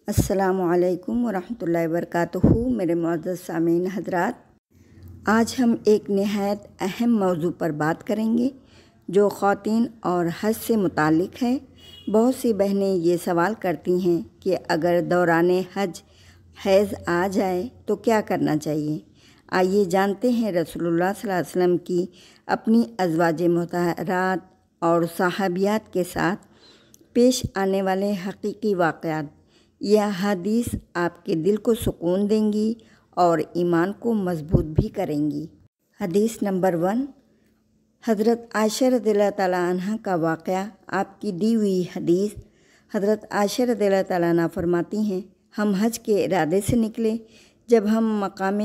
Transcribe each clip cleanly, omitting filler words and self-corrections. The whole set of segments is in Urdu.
السلام علیکم ورحمۃ اللہ وبرکاتہ۔ میرے معزز سامعین حضرات، آج ہم ایک نہایت اہم موضوع پر بات کریں گے جو خواتین اور حج سے متعلق ہے۔ بہت سی بہنیں یہ سوال کرتی ہیں کہ اگر دوران حج حیض آ جائے تو کیا کرنا چاہیے۔ آئیے جانتے ہیں رسول اللہ صلی اللہ علیہ وسلم کی اپنی ازواج مطہرات اور صحابیات کے ساتھ پیش آنے والے حقیقی واقعات۔ یہ حدیث آپ کے دل کو سکون دیں گی اور ایمان کو مضبوط بھی کریں گی۔ حدیث نمبر 1، حضرت عائشہ رضی اللہ تعالیٰ عنہ کا واقعہ۔ آپ کی دی ہوئی حدیث۔ حضرت عائشہ رضی اللہ تعالیٰ عنہ فرماتی ہیں، ہم حج کے ارادے سے نکلے۔ جب ہم مقام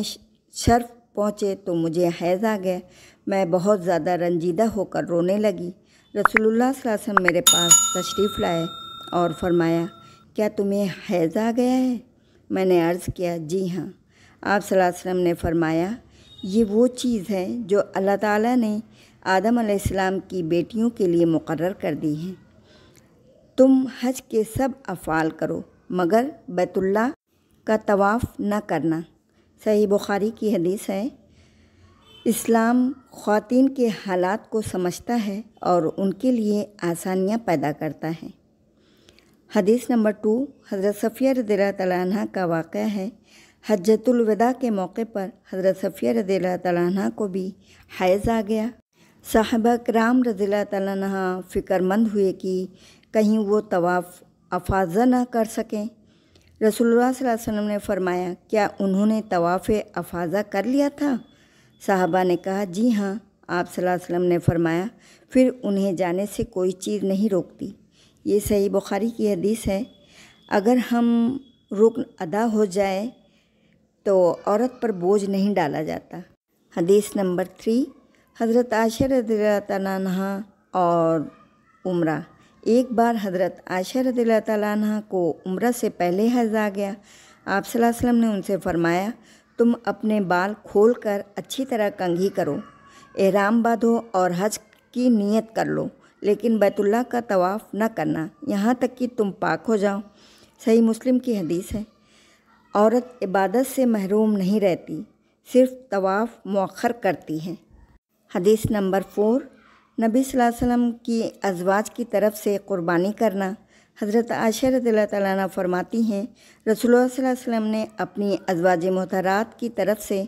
شرف پہنچے تو مجھے حیض آ گیا۔ میں بہت زیادہ رنجیدہ ہو کر رونے لگی۔ رسول اللہ صلی اللہ علیہ وسلم میرے پاس تشریف لائے اور فرمایا، کیا تمہیں حیض آ گیا ہے؟ میں نے عرض کیا، جی ہاں۔ آپ صلی اللہ علیہ وسلم نے فرمایا، یہ وہ چیز ہے جو اللہ تعالیٰ نے آدم علیہ السلام کی بیٹیوں کے لیے مقرر کر دی ہے۔ تم حج کے سب افعال کرو مگر بیت اللہ کا طواف نہ کرنا۔ صحیح بخاری کی حدیث ہے۔ اسلام خواتین کے حالات کو سمجھتا ہے اور ان کے لیے آسانیاں پیدا کرتا ہے۔ حدیث نمبر 2، حضرت صفیہ رضی اللہ تعالیٰ عنہ کا واقعہ ہے۔ حجۃ الوداع کے موقع پر حضرت صفیہ رضی اللہ تعالیٰ عنہ کو بھی حیض آ گیا۔ صحابہ کرام رضی اللہ تعالیٰ عنہ فکر مند ہوئے کہ کہیں وہ طواف افاضہ نہ کر سکیں۔ رسول اللہ صلی اللہ علیہ وسلم نے فرمایا، کیا انہوں نے طواف افاضہ کر لیا تھا؟ صحابہ نے کہا، جی ہاں۔ آپ صلی اللہ علیہ وسلم نے فرمایا، پھر انہیں جانے سے کوئی چیز نہیں روکتی۔ یہ صحیح بخاری کی حدیث ہے۔ اگر ہم رکن ادا ہو جائے تو عورت پر بوجھ نہیں ڈالا جاتا۔ حدیث نمبر 3، حضرت عائشہ رضی اللہ تعالیٰ عنہ اور عمرہ۔ ایک بار حضرت عائشہ رضی اللہ تعالیٰ عنہ کو عمرہ سے پہلے حیض آ گیا۔ آپ صلی اللہ علیہ وسلم نے ان سے فرمایا، تم اپنے بال کھول کر اچھی طرح کنگھی کرو، احرام باندھو اور حج کی نیت کر لو، لیکن بیت اللہ کا طواف نہ کرنا یہاں تک کہ تم پاک ہو جاؤ۔ صحیح مسلم کی حدیث ہے۔ عورت عبادت سے محروم نہیں رہتی، صرف طواف مؤخر کرتی ہے۔ حدیث نمبر 4، نبی صلی اللہ علیہ وسلم کی ازواج کی طرف سے قربانی کرنا۔ حضرت عائشہ رضی اللہ تعالیٰ عنہ فرماتی ہیں، رسول اللہ صلی اللہ علیہ وسلم نے اپنی ازواج مطہرات کی طرف سے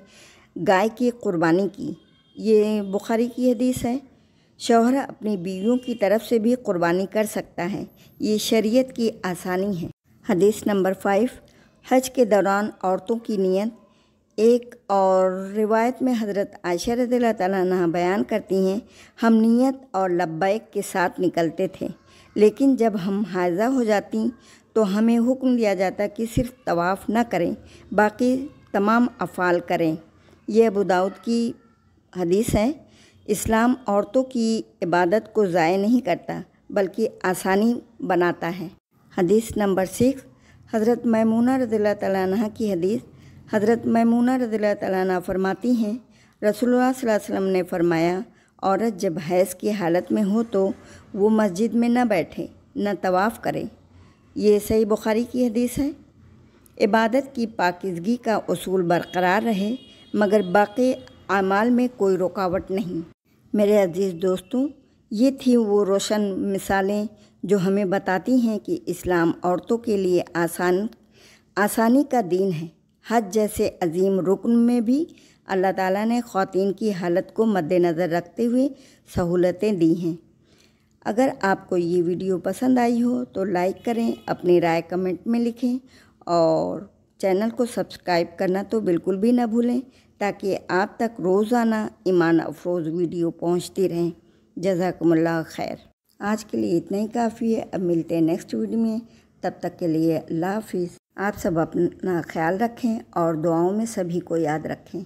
گائے کی قربانی کی۔ یہ بخاری کی حدیث ہے۔ شوہر اپنی بیویوں کی طرف سے بھی قربانی کر سکتا ہے، یہ شریعت کی آسانی ہے۔ حدیث نمبر 5، حج کے دوران عورتوں کی نیت۔ ایک اور روایت میں حضرت عائشہ رضی اللہ تعالیٰ عنہ بیان کرتی ہیں، ہم نیت اور لبیک کے ساتھ نکلتے تھے، لیکن جب ہم حائضہ ہو جاتی تو ہمیں حکم دیا جاتا کہ صرف طواف نہ کریں، باقی تمام افعال کریں۔ یہ ابو داؤد کی حدیث ہے۔ اسلام عورتوں کی عبادت کو ضائع نہیں کرتا بلکہ آسانی بناتا ہے۔ حدیث نمبر 6، حضرت میمونہ رضی اللہ تعالیٰ عنہ کی حدیث۔ حضرت میمونہ رضی اللہ تعالیٰ عنہ فرماتی ہیں، رسول اللہ صلی اللہ علیہ وسلم نے فرمایا، عورت جب حیض کی حالت میں ہو تو وہ مسجد میں نہ بیٹھے، نہ طواف کرے۔ یہ صحیح بخاری کی حدیث ہے۔ عبادت کی پاکیزگی کا اصول برقرار رہے مگر باقی اعمال میں کوئی رکاوٹ نہیں۔ میرے عزیز دوستوں، یہ تھی وہ روشن مثالیں جو ہمیں بتاتی ہیں کہ اسلام عورتوں کے لیے آسانی کا دین ہے۔ حج جیسے عظیم رکن میں بھی اللہ تعالیٰ نے خواتین کی حالت کو مد نظر رکھتے ہوئے سہولتیں دی ہیں۔ اگر آپ کو یہ ویڈیو پسند آئی ہو تو لائک کریں، اپنی رائے کمنٹ میں لکھیں اور چینل کو سبسکرائب کرنا تو بالکل بھی نہ بھولیں تاکہ آپ تک روزانہ ایمان افروز ویڈیو پہنچتی رہیں۔ جزاکم اللہ خیر۔ آج کے لیے اتنا ہی کافی ہے۔ اب ملتے ہیں نیکسٹ ویڈیو میں، تب تک کے لیے اللہ حافظ۔ آپ سب اپنا خیال رکھیں اور دعاؤں میں سبھی کو یاد رکھیں۔